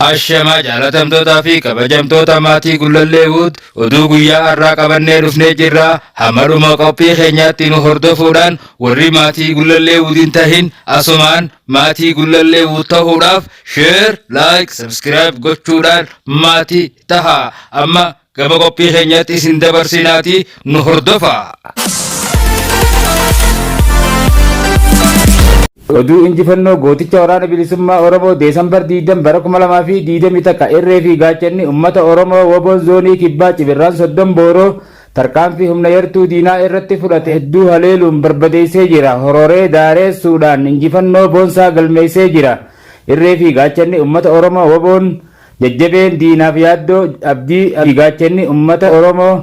Ashama jaalatamtootaa fi kabajamtoota maatii Gullalleewwut oduu guyyaa har'aa qabannee dhufnee jirra. Hamadhuma qophii keenyaatti nu hordofuudhaan warri maatii Gullalleewwut hin tahin asumaan maatii Gullalleewwut ta'uudhaaf share, like, subscribe gochuudhaan maatii taha. Amma gama qophii keenyaatti isin dabarsinaati nu hordofa. Oduu injifannoo gooticha waraana bilisummaa Oromoo Deesambar 20 bara 2021 irree fi gaachanni uummata Oromoo WBOn zoonii kibbaa Cibirraan 30 booroo tarkaanfii humna yartuu diinaa irratti fudhate hedduu haleeluun barbadeessee jira. Hororee daaressuudhaan injifannoo boonsaa galmeessee jira. Irree fi gaachanni uummata Oromoo WBOn jajjabeen diinaaf yaaddoo abdii fi gaachanni uummata Oromoo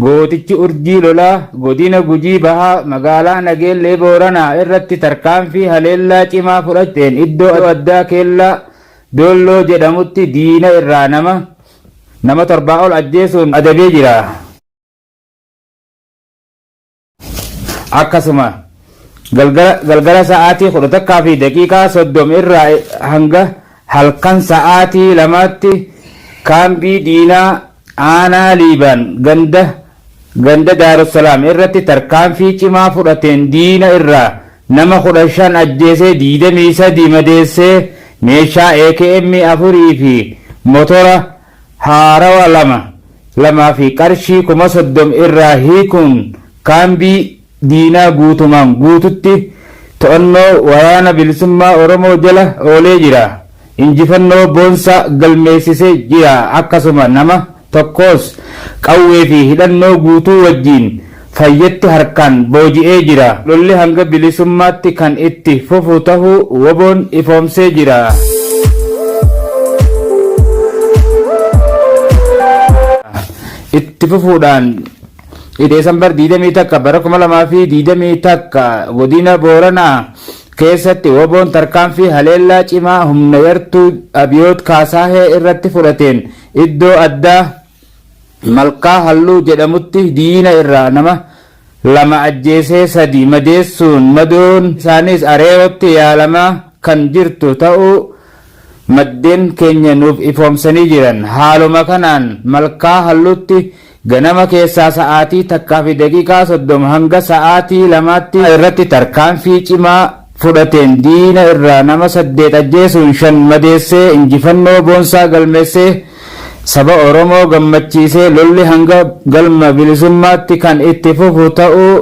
gootichi urjii lolaa godina Gujii Bahaa magaalaa Nageellee Booranaa irratti tarkaanfii haleellaa cimaa fudhateen iddoo addaa keellaa Doolloo jedhamutti diina irraa nama 7 ol ajjeesuun adabee jira. Akkasuma galgala sa'aatii 11 fi daqiiqaa 30 irraa hanga halkan sa'aatii 2tti kaambii diinaa aanaa Liibaan ganda Daarussalaam irratti tarkaanfii cimaa fudhateen diina irraa nama 15 ajjeesee 23 madeessee meeshaa AKM 4 fi motora haarawa 2 fi qarshii 30,000 irraa hiikuun kaambii diinaa guutumaan guututti to'annoo waraana bilisummaa Oromoo jala oolee jira. Injifannoo boonsaa galmeessisee jira. Akkasuma nama tokkos qawwee fi hidhannoo guutuu wajjiin fayyetti harkaan booji'ee jira. Lolli hanga bilisummaatti kan itti fufu tahuu WBOn ifoomsee jira. Itti fufuudhaan Deesambar 21 bara 2021 godina Booranaa keessatti WBOn tarkaanfii haleellaa cimaa humna yartuu Abiyoot Kaasaahee irratti fudhateen iddoo addaa Malkaa Halluu jedhamutti diina irraa nama 2 ajjeesee 3 madeessuun madoon isaanis areerotti yaalamaa kan jirtu ta'uu maddeen keenya nuuf ifoomsanii jiran. Haaluma kanaan Malkaa Halluutti ganama keessaa sa'aatii 1 fi daqiiqaa 30 hanga sa'aatii 2tti irratti tarkaanfii cimaa fudhateen diina irraa nama 8 ajjeesuun 5 madeessee injifannoo boonsaa galmeessee saba Oromoo gammachiisee lolli hanga galma bilisummaatti kan itti fufu ta'uu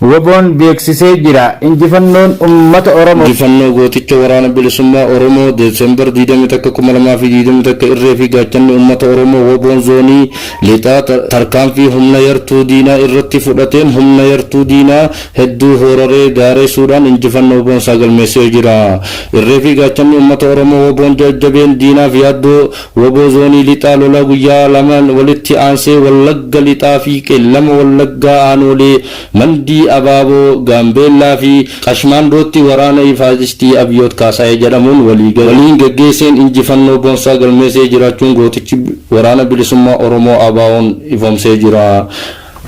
WBOn beeksisee jira. Injifannoon uummata Oromoo. Injifannoo gooticha waraana bilisummaa Oromoo Deesambar 21 2021 irree fi gaachanni uummata Oromoo WBOn zoonii lixaa tarkaanfii humna yartuu diinaa irratti fudhateen humna yartuu diinaa hedduu hororee daaressuudhaan injifannoo boonsaa galmeessee jira. Irree fi gaachanni uummata Oromoo WBOn jajjabeen diinaaf yaaddoo WBO zoonii lixaa lola guyyaa 2 walitti aansee Wallagga lixaa fi Qellama Wallaggaa aanolee Mandii Abaaboo Gaambeellaa fi Qashmaandootti waraana ifaajistii Abiyoot Kaasaahee jedhamuun waliin geggeesseen injifannoo boonsaa galmeessee jiraachuun gootichi waraana bilisummaa Oromoo ABO'n ifoomsee jira.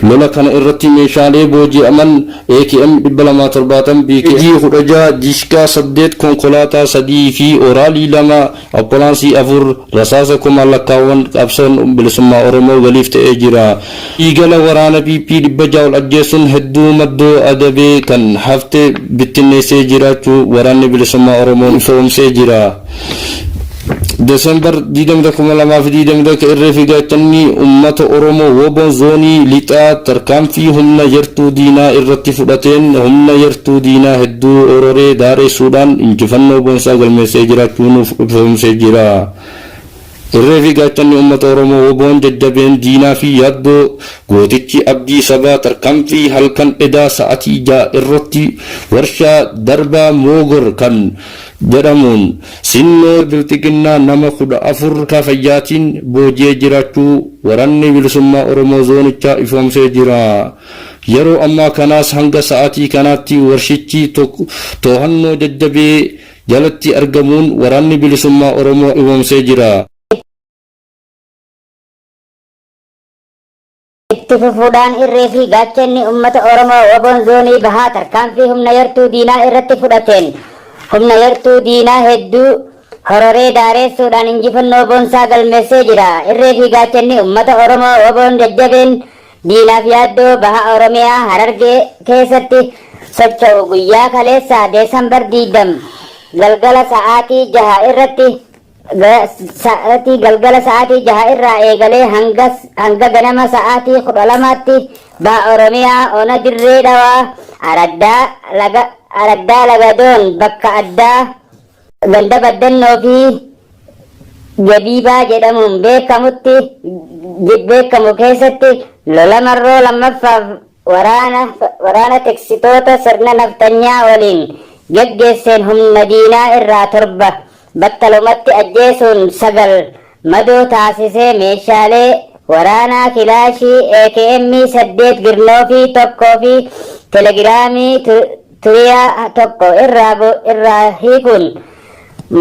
Lola kana irratti meeshaalee booji'aman AKM 270 BKG 16 Dishkaa 8 konkolaataa 3 fi oraalii 2 ambulaansii 4 rasaasa 1000 lakkaawwan qabsoon bilisummaa Oromoo galiif ta'ee jira. Eegala waraana PP 600 ol ajjeesuun hedduu maddoo adabee kan hafte bittinneessee jiraachuu waraanni bilisummaa Oromoo ifoomsee jira. Deesambar 2021 irree fi gaachanni uummata Oromoo WBOn zoonii lixaa tarkaanfii humna yartuu diinaa irratti fudhateen humna yartuu diinaa hedduu hororee daaressuudhaan injifannoo boonsaa galmeessee jiraachuun ifoomsee jira. Irree fi gaachanni uummata Oromoo WBOn jajjabeen diinaa fi yaaddoo gootichi Abdii Sabaa tarkaanfii halkan edaa sa'aatii 6 irratti warshaa darbaa moogor kan jedhamuun sinnoo biltiqinnaa nama 14 kafayyaatiin booji'ee jiraachuu waraanni bilisummaa Oromoo zoonichaa ifoomsee jira. Yeroo ammaa kanaas hanga sa'aatii kanaatti warshichi to'annoo jajjabee jalatti argamuun waraanni bilisummaa Oromoo ifoomsee jira. Itti fufuudhaan irree fi gaachanni uummata Oromoo WBOn zoonii bahaa tarkaanfii humna yartuu diinaa irratti fudhateen humna yartuu diinaa hedduu hororee daaressuudhaan injifannoo boonsaa galmeessee jira. Irree fi gaachanni uummata Oromoo WBOn jajjabeen diinaaf yaaddoo baha Oromiyaa Harargee keessatti socho'u guyyaa kaleessaa Deesembar 20 galgala sa'aatii 6 irratti galgala sa'aatii 6 irraa eegalee hanga ganama sa'aatii 12tti baha Oromiyaa ona dirree dhawaa araddaa lagadoon bakka addaa ganda baddannoo fi Jabiibaa jedhamuun beekamu keessatti lola marroo lammaffaaf waraana tiksitoota sirna naftanyaa waliin geggeesseen humna diinaa irraa 7 battalumatti ajjeesuun 9 madoo taasisee meeshaalee waraanaa kilaashii AKM 8 girnoofii 1 fi telegiraamii turiyaa 1 irraa hiikuun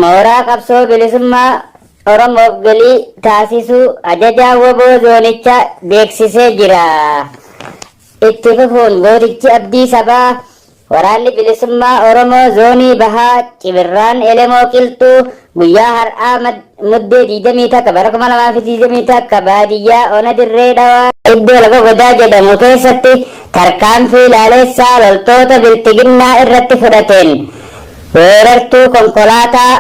mooraa qabsoo bilisummaa Oromoof galii taasisuu ajajaa WBO zoonichaa beeksisee jira. Itti fufuun gootichi Abdii Sabaa waraanni bilisummaa Oromoo zoonii bahaa Cibirraan Elemoo Qilxuu guyyaa har'aa muddee 21 bara 2021 baadiyyaa ona dirree dhawaa iddoo laga godaa jedhamu keessatti tarkaanfii laalessaa loltoota biltiginnaa irratti fudhateen weerartuu konkolaataa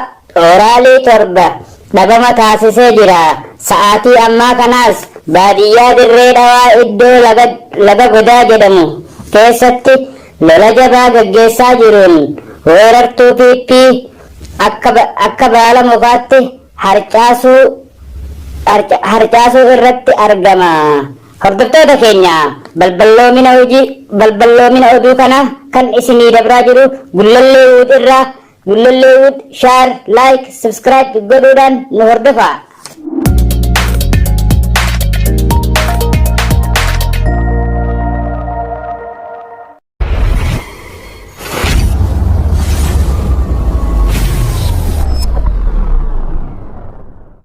ooraalii 7 dhabama taasisee jira. Sa'aatii ammaa kanaas baadiyyaa dirree dhawaa iddoo laga godaa jedhamu keessatti lola jabaa gaggeessaa jiruun weerartuu PP akka baala mukaatti harcaasuu irratti argama. Hordoftoota keenya balballoomina oduu kana kan isinii dabraa jiru Gullallee Wuud irraa. Gullallee Wuud share like subscribe godhuudhaan nu hordofaa.